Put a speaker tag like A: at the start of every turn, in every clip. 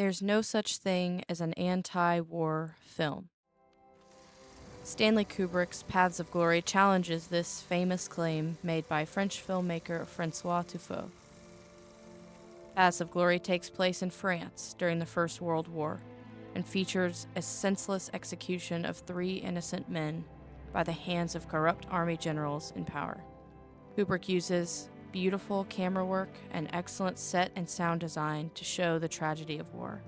A: There's no such thing as an anti-war film. Stanley Kubrick's Paths of Glory challenges this famous claim made by French filmmaker François Truffaut. Paths of Glory takes place in France during the First World War and features a senseless execution of 3 innocent men by the hands of corrupt army generals in power. Kubrick uses beautiful camera work and excellent set and sound design to show the tragedy of war,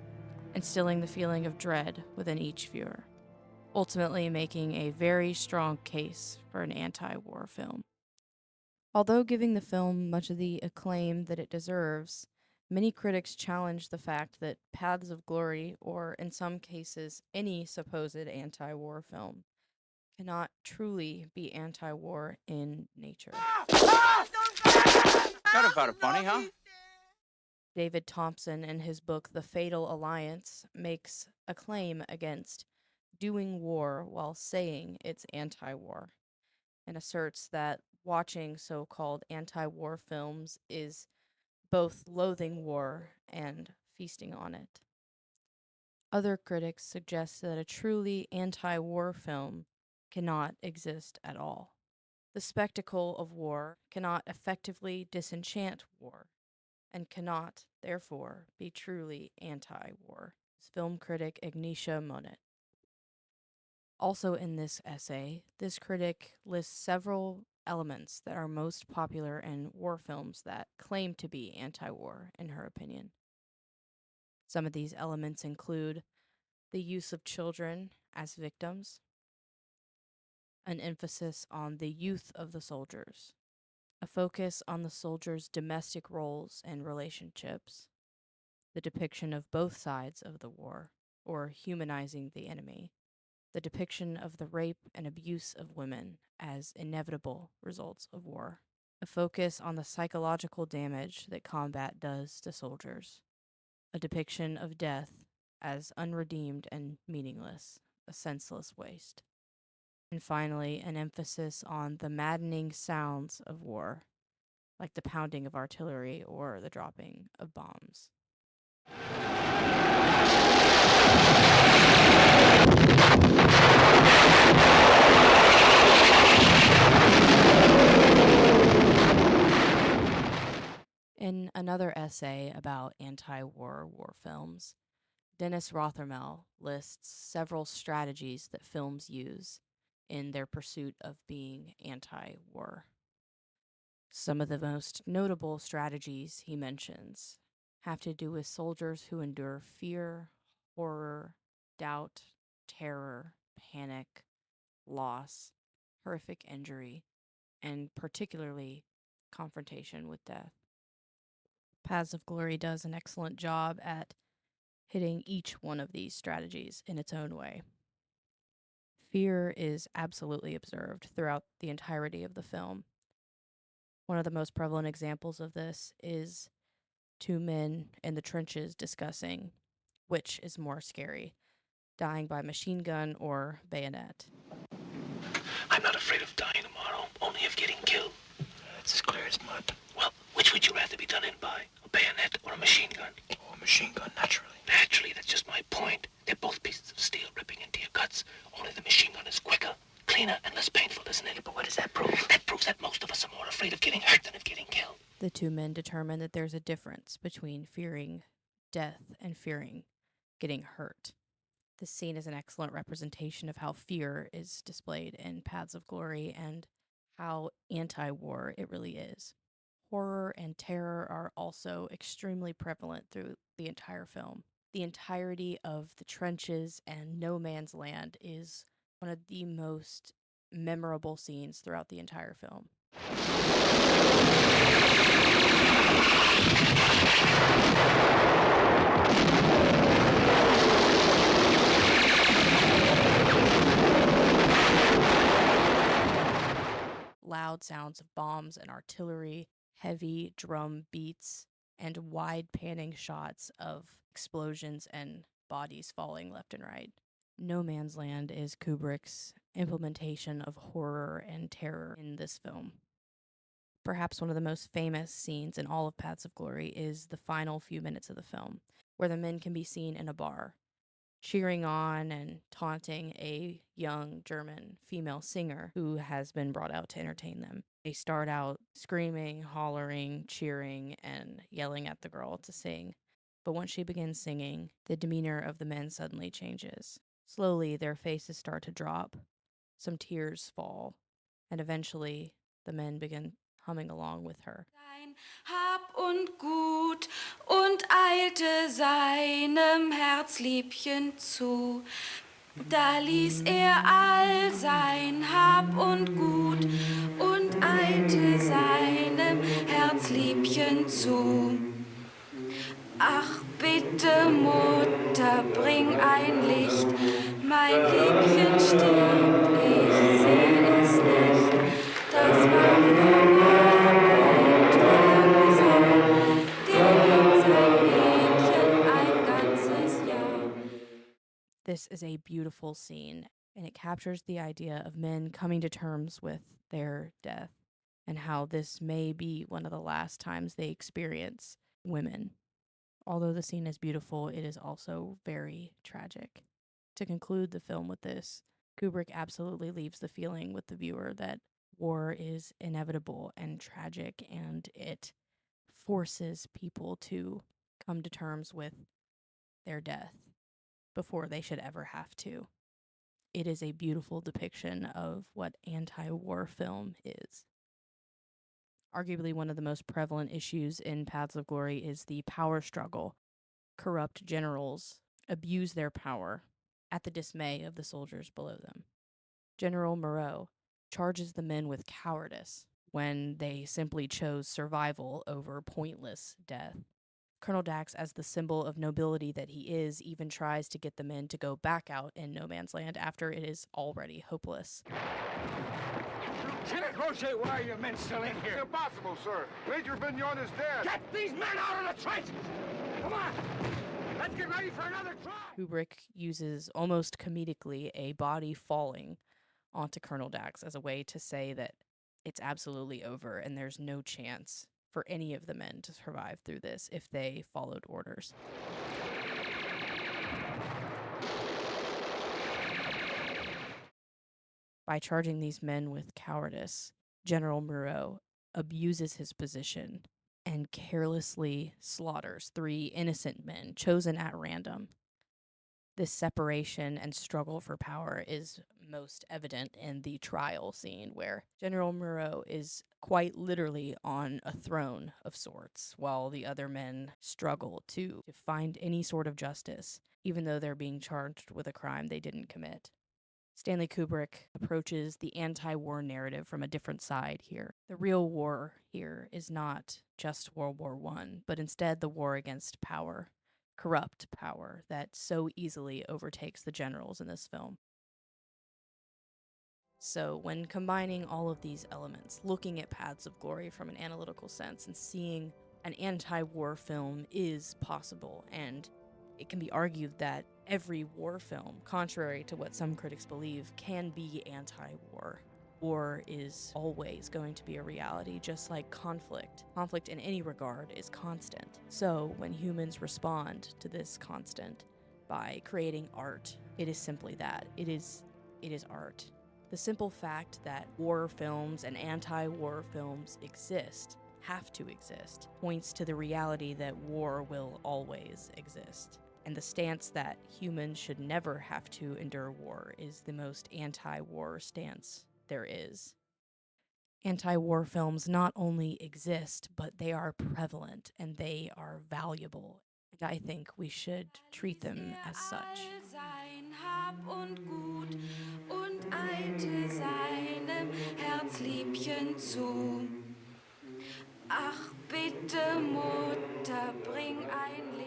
A: instilling the feeling of dread within each viewer, ultimately making a very strong case for an anti-war film. Although giving the film much of the acclaim that it deserves, many critics challenge the fact that Paths of Glory, or in some cases any supposed anti-war film, cannot truly be anti-war in nature.
B: That about it funny, huh?
A: David Thompson, in his book The Fatal Alliance, makes a claim against doing war while saying it's anti-war, and asserts that watching so-called anti-war films is both loathing war and feasting on it. Other critics suggest that a truly anti-war film cannot exist at all. The spectacle of war cannot effectively disenchant war, and cannot, therefore, be truly anti-war. Film critic Agnieszka Monet. Also in this essay, this critic lists several elements that are most popular in war films that claim to be anti-war, in her opinion. Some of these elements include the use of children as victims, an emphasis on the youth of the soldiers, a focus on the soldiers' domestic roles and relationships, the depiction of both sides of the war, or humanizing the enemy, the depiction of the rape and abuse of women as inevitable results of war, a focus on the psychological damage that combat does to soldiers, a depiction of death as unredeemed and meaningless, a senseless waste, and finally, an emphasis on the maddening sounds of war, like the pounding of artillery or the dropping of bombs. In another essay about anti-war war films, Dennis Rothermel lists several strategies that films use in their pursuit of being anti-war. Some of the most notable strategies he mentions have to do with soldiers who endure fear, horror, doubt, terror, panic, loss, horrific injury, and particularly confrontation with death. Paths of Glory does an excellent job at hitting each one of these strategies in its own way. Fear is absolutely observed throughout the entirety of the film. One of the most prevalent examples of this is 2 men in the trenches discussing which is more scary, dying by machine gun or bayonet.
C: I'm not afraid of dying tomorrow, only of getting killed.
B: It's as clear as mud.
C: Well, which would you rather be done in by? A bayonet or a machine gun?
B: Oh, a machine gun, naturally.
C: Naturally, that's just my point. They're both pieces of steel ripping into your guts. Only the machine gun is quicker, cleaner, and less painful, isn't it?
B: But what does that prove?
C: That proves that most of us are more afraid of getting hurt than of getting killed.
A: The 2 men determine that there's a difference between fearing death and fearing getting hurt. This scene is an excellent representation of how fear is displayed in Paths of Glory and how anti-war it really is. Horror and terror are also extremely prevalent through the entire film. The entirety of the trenches and no man's land is one of the most memorable scenes throughout the entire film. Loud sounds of bombs and artillery, heavy drum beats, and wide panning shots of explosions and bodies falling left and right. No Man's Land is Kubrick's implementation of horror and terror in this film. Perhaps one of the most famous scenes in all of Paths of Glory is the final few minutes of the film. where the men can be seen in a bar, cheering on and taunting a young German female singer who has been brought out to entertain them. They start out screaming, hollering, cheering, and yelling at the girl to sing. But once she begins singing, the demeanor of the men suddenly changes. Slowly, their faces start to drop, some tears fall, and eventually the men begin humming along with her.
D: Hab und Gut und eilte seinem Herzliebchen zu. Da ließ er all sein Hab und Gut und eilte seinem Herzliebchen zu. Ach bitte, Mutter, bring ein Licht, mein Liebchen stirbt, ich seh es nicht. Das war vorher ein treuer Gesell, der liebt sein Mädchen ein ganzes Jahr.
A: This is a beautiful scene, and it captures the idea of men coming to terms with their death and how this may be one of the last times they experience women. Although the scene is beautiful, it is also very tragic. To conclude the film with this, Kubrick absolutely leaves the feeling with the viewer that war is inevitable and tragic, and it forces people to come to terms with their death before they should ever have to. It is a beautiful depiction of what anti war film is. Arguably, one of the most prevalent issues in Paths of Glory is the power struggle. Corrupt generals abuse their power at the dismay of the soldiers below them. General Moreau charges the men with cowardice when they simply chose survival over pointless death. Colonel Dax, as the symbol of nobility that he is, even tries to get the men to go back out in no man's land after it is already hopeless.
E: Lieutenant Roche, why are your men still in here?
F: Impossible, sir. Major Vignon is dead.
E: Get these men out of the trenches! Come on! Let's get ready for another try!
A: Kubrick uses almost comedically a body falling onto Colonel Dax as a way to say that it's absolutely over and there's no chance for any of the men to survive through this if they followed orders. By charging these men with cowardice, General Moreau abuses his position and carelessly slaughters 3 innocent men chosen at random. This separation and struggle for power is most evident in the trial scene where General Moreau is quite literally on a throne of sorts while the other men struggle to find any sort of justice, even though they're being charged with a crime they didn't commit. Stanley Kubrick approaches the anti-war narrative from a different side here. The real war here is not just World War I, but instead the war against power, corrupt power that so easily overtakes the generals in this film. So when combining all of these elements, looking at Paths of Glory from an analytical sense and seeing an anti-war film is possible, and it can be argued that every war film, contrary to what some critics believe, can be anti-war. War is always going to be a reality, just like conflict. Conflict in any regard is constant. So when humans respond to this constant by creating art, it is simply that. It is art. The simple fact that war films and anti-war films exist, have to exist, points to the reality that war will always exist. And the stance that humans should never have to endure war is the most anti-war stance there is. Anti-war films not only exist, but they are prevalent and they are valuable. And I think we should treat them as such.
D: Sein Hab und Gut und eilte seinem Herzliebchen zu. Ach bitte, Mutter, bring ein Licht.